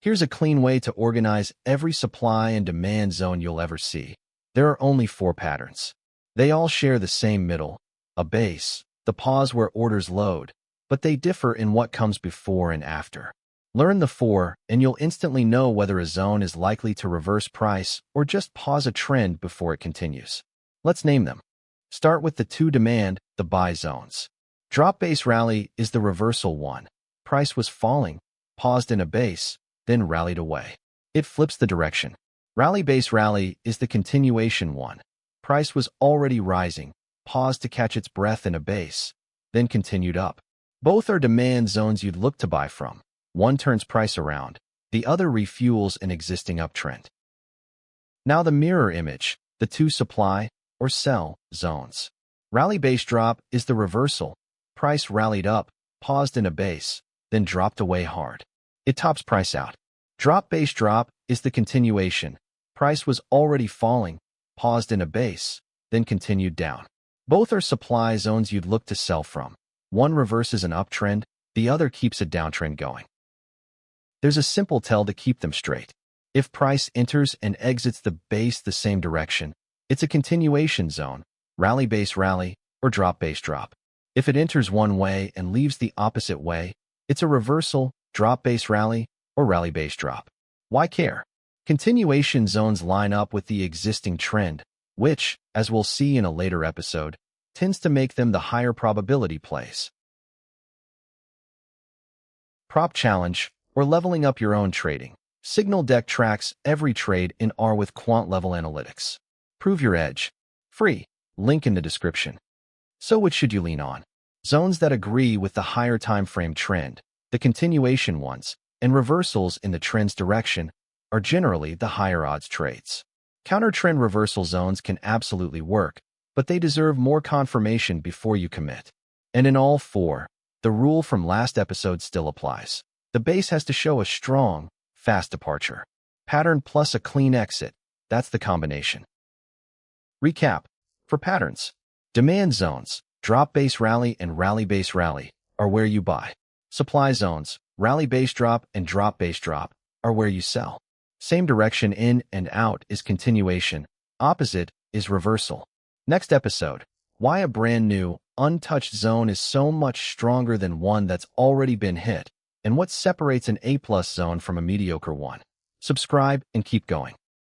Here's a clean way to organize every supply and demand zone you'll ever see. There are only 4 patterns. They all share the same middle, a base, the pause where orders load, but they differ in what comes before and after. Learn the 4, and you'll instantly know whether a zone is likely to reverse price or just pause a trend before it continues. Let's name them. Start with the 2 demand, the buy zones. Drop base rally is the reversal one. Price was falling, paused in a base, then rallied away. It flips the direction. Rally base rally is the continuation one. Price was already rising, paused to catch its breath in a base, then continued up. Both are demand zones you'd look to buy from. One turns price around, the other refuels an existing uptrend. Now the mirror image, the 2 supply or sell zones. Rally base drop is the reversal. Price rallied up, paused in a base, then dropped away hard. It tops price out. Drop base drop is the continuation. Price was already falling, paused in a base, then continued down. Both are supply zones you'd look to sell from. One reverses an uptrend, the other keeps a downtrend going. There's a simple tell to keep them straight. If price enters and exits the base the same direction, it's a continuation zone, rally base rally, or drop base drop. If it enters one way and leaves the opposite way, it's a reversal, drop base rally, or rally base drop. Why care? Continuation zones line up with the existing trend, which, as we'll see in a later episode, tends to make them the higher probability plays. Prop challenge, or leveling up your own trading. Signal Deck tracks every trade in R with quant-level analytics. Prove your edge. Free. Link in the description. So which should you lean on? Zones that agree with the higher time frame trend, the continuation ones, and reversals in the trend's direction are generally the higher odds trades. Counter-trend reversal zones can absolutely work, but they deserve more confirmation before you commit. And in all 4, the rule from last episode still applies. The base has to show a strong, fast departure. Pattern plus a clean exit. That's the combination. Recap. For patterns, demand zones, drop base rally and rally base rally, are where you buy. Supply zones, rally base drop and drop base drop, are where you sell. Same direction in and out is continuation. Opposite is reversal. Next episode, why a brand new, untouched zone is so much stronger than one that's already been hit, and what separates an A+ zone from a mediocre one. Subscribe and keep going.